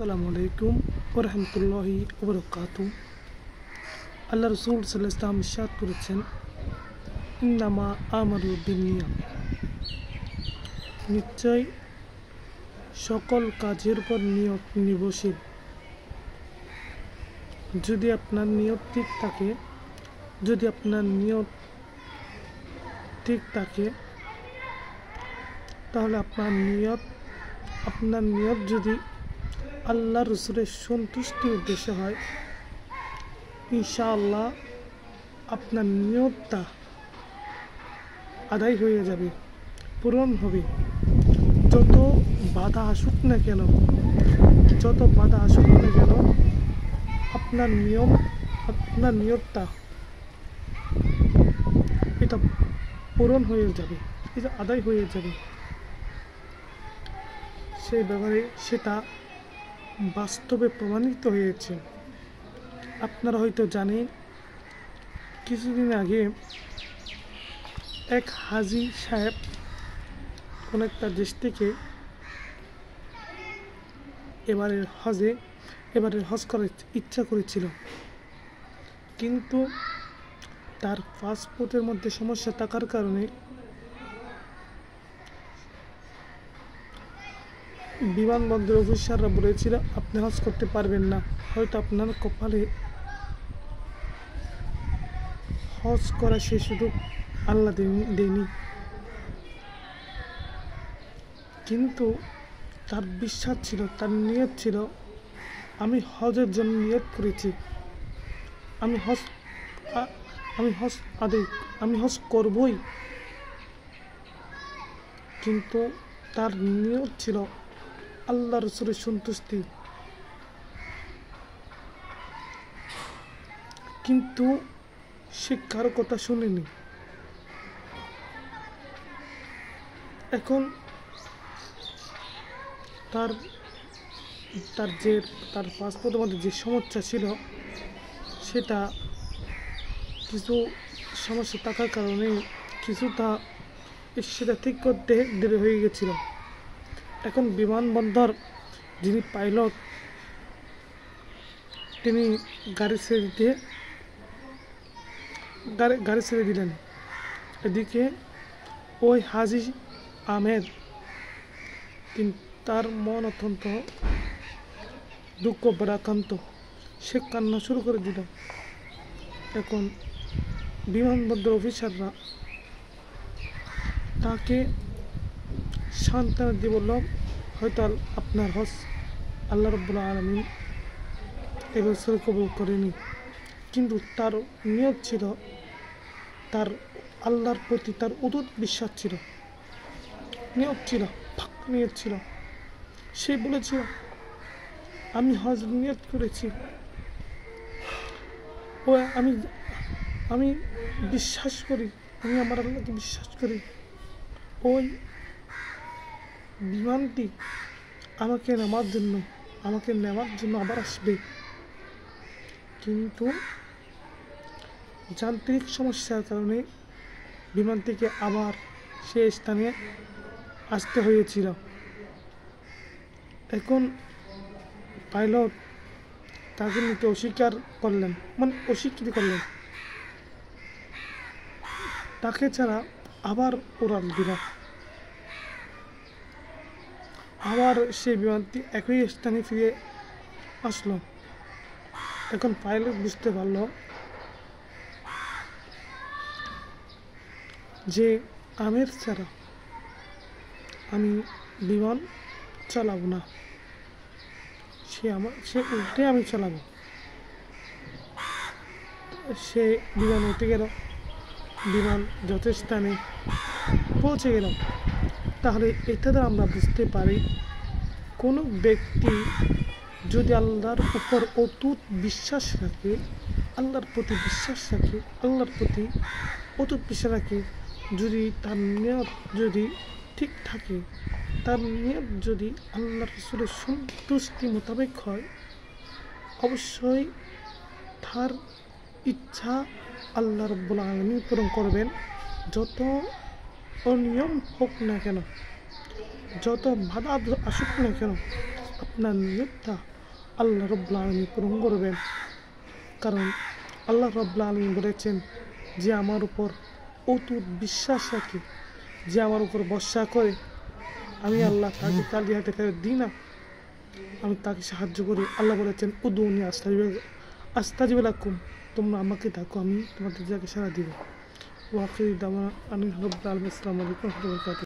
আসসালামু আলাইকুম ওয়া রাহমাতুল্লাহি ওয়া বারাকাতুহু। আল্লাহ রাসূল সাল্লাল্লাহু আলাইহি ওয়াসাল্লাম ইরশাদ করেছেন, ইন্নামা আমারু বিন্নিয়াত, নিশ্চয় সকল কাজের উপর নিয়ত নির্ভরশীল। যদি আপনার নিয়ত ঠিক থাকে তাহলে আপনার নিয়ত যদি আল্লাহ রাসূলের সন্তুষ্টির উদ্দেশ্যে হয়, ইনশাআল্লাহ আপনার নিয়তটা আদায় হয়ে যাবে, পূরণ হবে। যত বাধা আসুক না কেন আপনার নিয়তটা এটা পূরণ হয়ে যাবে, এটা আদায় হয়ে যাবে। সেই ব্যাপারে সেটা বাস্তবে প্রমাণিত হয়েছে। আপনারা হয়তো জানেন, কিছুদিন আগে এক হাজী সাহেব কোন একটা দেশ থেকে এবারের হজ করার ইচ্ছা করেছিল, কিন্তু তার পাসপোর্টের মধ্যে সমস্যা থাকার কারণে বিমানবন্দর অফিসাররা বলেছিল আপনি হজ করতে পারবেন না, হয়তো আপনার কপালে হজ করা সেই সুযোগ আল্লাহ দেয়নি। কিন্তু তার বিশ্বাস ছিল, তার নিয়ত ছিল, আমি হজের জন্য নিয়ত করেছি, আমি হজ করবই। কিন্তু তার নিয়ত ছিল আল্লাহ রাসূলের সন্তুষ্টি। কিন্তু সে কারো কথা শুনেনি। এখন তার পাসপোর্টের মধ্যে যে সমস্যা ছিল, সেটা কিছু সমস্যা থাকার কারণে সেটা ঠিক করতে দেরি হয়ে গেছিল। এখন বিমানবন্দর যিনি পাইলট, তিনি গাড়ি ছেড়ে দিলেন। এদিকে ওই হাজী আহমেদ, তার মন অত্যন্ত দুঃখ ভারাক্রান্ত, সে কান্না শুরু করে দিল। এখন বিমানবন্দর অফিসাররা তাকে সান্ত্বনা দিয়ে বলল, হয়তো আপনার হজ আল্লাহ রাব্বুল আলামিন এবছর কবুল করেনি। কিন্তু তার নিয়ত ছিল, তার আল্লাহর প্রতি তার অটুট বিশ্বাস ছিল, নিয়ত ছিল। সে বলেছিল, আমি হজ নিয়ত করেছি, আমি বিশ্বাস করি, আমি আমার আল্লাহকে বিশ্বাস করি। ওই বিমানটি আমাকে নেওয়ার জন্য আবার আসবে, কিন্তু যান্ত্রিক সমস্যার কারণে বিমানটিকে আবার সে স্থানে আসতে হয়েছিল। এখন পাইলট তাকে নিতে অস্বীকৃতি করলেন, তাকে ছাড়া আবার উড়াল দিল। আবার সেই বিমানটি একই স্থানে ফিরে আসলো। এখন পাইলট বুঝতে পারল যে আমের ছাড়া আমি বিমান চালাবো না, সে উল্টে আমি চালাবো। সে বিমান উঠে গেল, বিমান যত স্থানে পৌঁছে গেল। তাহলে এটা দ্বারা আমরা বুঝতে পারি, কোনো ব্যক্তি যদি আল্লাহর উপর অটুট বিশ্বাস রাখে, আল্লাহর প্রতি অটুট বিশ্বাস রাখে, যদি তার নিয়ত যদি ঠিক থাকে, তার নিয়ত যদি আল্লাহ রাসূলের সন্তুষ্টি মোতাবেক হয়, অবশ্যই তার ইচ্ছা আল্লাহ রাব্বুল আলামিন পূরণ করবেন। যত অনিয়ম হোক না কেন, যত বাধা আসুক না কেন, আপনার নিয়তটা আল্লাহ রাব্বুল আলামিন পূরণ করবেন। কারণ আল্লাহ রাব্বুল আলামিন বলেছেন, যে আমার উপর অটুট বিশ্বাস রাখে, যে আমার উপর ভরসা করে, আমি আল্লাহ তাকে খালি হাতে ফেরত দিই না, আমি তাকে সাহায্য করি। আল্লাহ বলেছেন, উদুনি আস্তাজিব লাকুম, তোমরা আমাকে ডাকো, আমি তোমাদের যাকে সাড়া দিব। ওয়াকির দাওয়া আনিল রাব্বিল আলামিন। আসসালামু আলাইকুম ওয়া রাহমাতুল্লাহি ওয়া বারাকাতুহু।